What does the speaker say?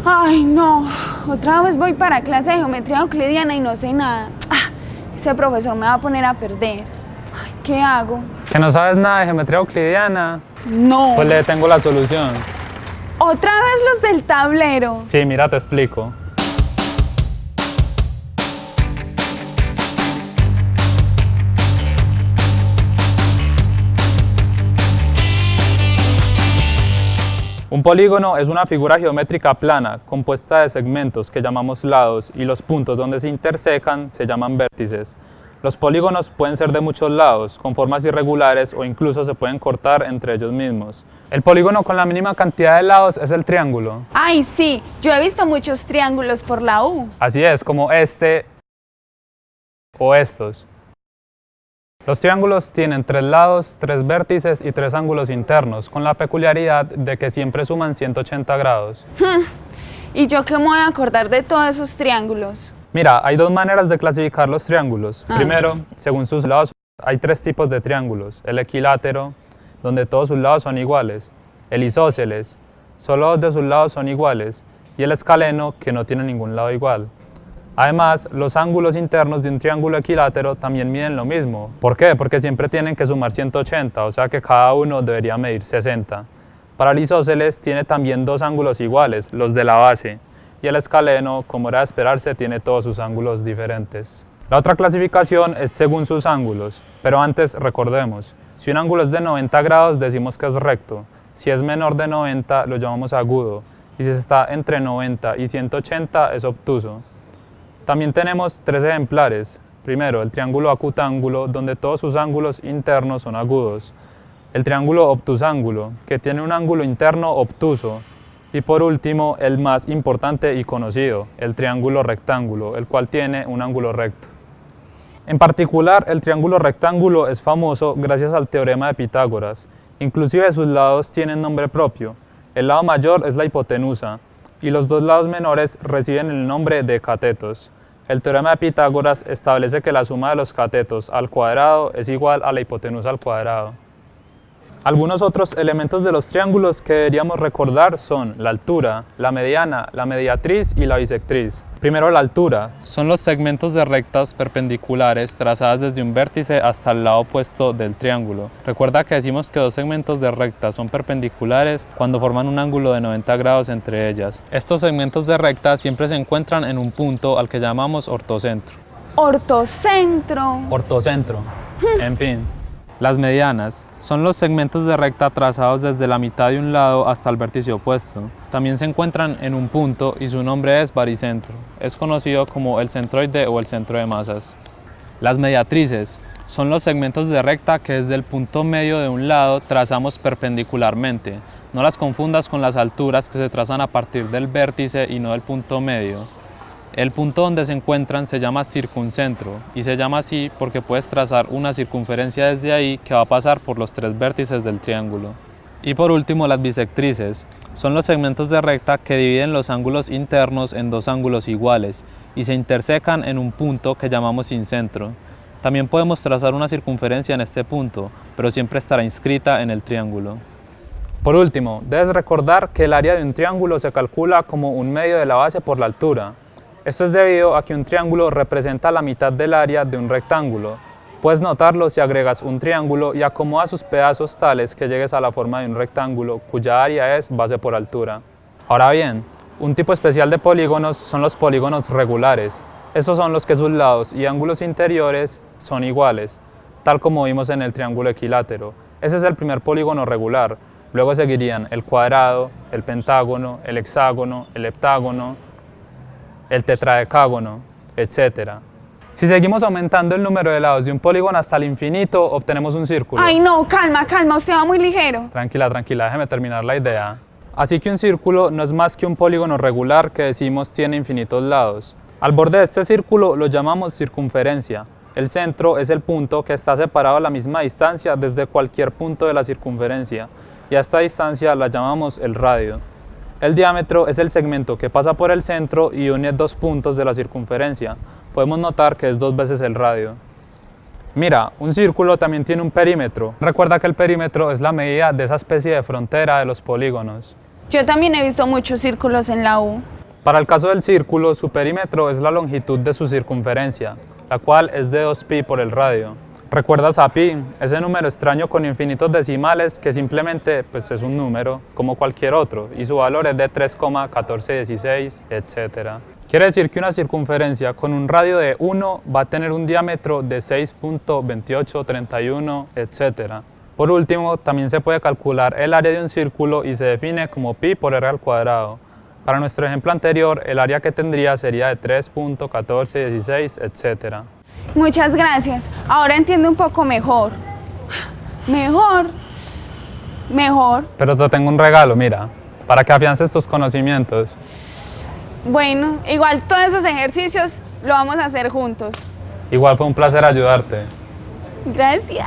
Ay, no. Otra vez voy para clase de geometría euclidiana y no sé nada. Ese profesor me va a poner a perder. Ay, ¿qué hago? ¿Que no sabes nada de geometría euclidiana? No. Pues le tengo la solución. ¿Otra vez los del tablero? Sí, mira, te explico. Un polígono es una figura geométrica plana, compuesta de segmentos que llamamos lados y los puntos donde se intersecan se llaman vértices. Los polígonos pueden ser de muchos lados, con formas irregulares o incluso se pueden cortar entre ellos mismos. El polígono con la mínima cantidad de lados es el triángulo. Ay, sí. Yo he visto muchos triángulos por la U. Así es, como este o estos. Los triángulos tienen 3 lados, 3 vértices y 3 ángulos internos, con la peculiaridad de que siempre suman 180 grados. ¿Y yo qué me voy a acordar de todos esos triángulos? Mira, hay 2 maneras de clasificar los triángulos. Primero, según sus lados, hay 3 tipos de triángulos. El equilátero, donde todos sus lados son iguales. El isósceles, solo 2 de sus lados son iguales. Y el escaleno, que no tiene ningún lado igual. Además, los ángulos internos de un triángulo equilátero también miden lo mismo. ¿Por qué? Porque siempre tienen que sumar 180, o sea que cada uno debería medir 60. Para el isósceles tiene también 2 ángulos iguales, los de la base, y el escaleno, como era de esperarse, tiene todos sus ángulos diferentes. La otra clasificación es según sus ángulos, pero antes recordemos, si un ángulo es de 90 grados decimos que es recto, si es menor de 90 lo llamamos agudo, y si está entre 90 y 180 es obtuso. También tenemos 3 ejemplares. Primero, el triángulo acutángulo, donde todos sus ángulos internos son agudos. El triángulo obtusángulo, que tiene un ángulo interno obtuso. Y por último, el más importante y conocido, el triángulo rectángulo, el cual tiene un ángulo recto. En particular, el triángulo rectángulo es famoso gracias al teorema de Pitágoras. Inclusive sus lados tienen nombre propio. El lado mayor es la hipotenusa, y los 2 lados menores reciben el nombre de catetos. El teorema de Pitágoras establece que la suma de los catetos al cuadrado es igual a la hipotenusa al cuadrado. Algunos otros elementos de los triángulos que deberíamos recordar son la altura, la mediana, la mediatriz y la bisectriz. Primero, la altura. Son los segmentos de rectas perpendiculares trazadas desde un vértice hasta el lado opuesto del triángulo. Recuerda que decimos que 2 segmentos de recta son perpendiculares cuando forman un ángulo de 90 grados entre ellas. Estos segmentos de recta siempre se encuentran en un punto al que llamamos ortocentro. Ortocentro. Ortocentro. En fin. Las medianas son los segmentos de recta trazados desde la mitad de un lado hasta el vértice opuesto. También se encuentran en un punto y su nombre es baricentro. Es conocido como el centroide o el centro de masas. Las mediatrices son los segmentos de recta que desde el punto medio de un lado trazamos perpendicularmente. No las confundas con las alturas que se trazan a partir del vértice y no del punto medio. El punto donde se encuentran se llama circuncentro y se llama así porque puedes trazar una circunferencia desde ahí que va a pasar por los 3 vértices del triángulo. Y por último, las bisectrices son los segmentos de recta que dividen los ángulos internos en 2 ángulos iguales y se intersecan en un punto que llamamos incentro. También podemos trazar una circunferencia en este punto, pero siempre estará inscrita en el triángulo. Por último, debes recordar que el área de un triángulo se calcula como un medio de la base por la altura. Esto es debido a que un triángulo representa la mitad del área de un rectángulo. Puedes notarlo si agregas un triángulo y acomodas sus pedazos tales que llegues a la forma de un rectángulo cuya área es base por altura. Ahora bien, un tipo especial de polígonos son los polígonos regulares. Estos son los que sus lados y ángulos interiores son iguales, tal como vimos en el triángulo equilátero. Ese es el primer polígono regular. Luego seguirían el cuadrado, el pentágono, el hexágono, el heptágono, el tetradecágono, etc. Si seguimos aumentando el número de lados de un polígono hasta el infinito, obtenemos un círculo. Ay, no, calma, usted va muy ligero. Tranquila, déjeme terminar la idea. Así que un círculo no es más que un polígono regular que decimos tiene infinitos lados. Al borde de este círculo lo llamamos circunferencia. El centro es el punto que está separado a la misma distancia desde cualquier punto de la circunferencia, y a esta distancia la llamamos el radio. El diámetro es el segmento que pasa por el centro y une 2 puntos de la circunferencia. Podemos notar que es 2 veces el radio. Mira, un círculo también tiene un perímetro. Recuerda que el perímetro es la medida de esa especie de frontera de los polígonos. Yo también he visto muchos círculos en la U. Para el caso del círculo, su perímetro es la longitud de su circunferencia, la cual es de 2pi por el radio. ¿Recuerdas a pi? Ese número extraño con infinitos decimales que simplemente pues, es un número como cualquier otro y su valor es de 3,1416, etc. Quiere decir que una circunferencia con un radio de 1 va a tener un diámetro de 6,2831, etc. Por último, también se puede calcular el área de un círculo y se define como pi por r al cuadrado. Para nuestro ejemplo anterior, el área que tendría sería de 3,1416, etc. Muchas gracias. Ahora entiendo un poco mejor. Mejor. Pero te tengo un regalo, mira, para que afiances tus conocimientos. Bueno, igual todos esos ejercicios lo vamos a hacer juntos. Igual fue un placer ayudarte. Gracias.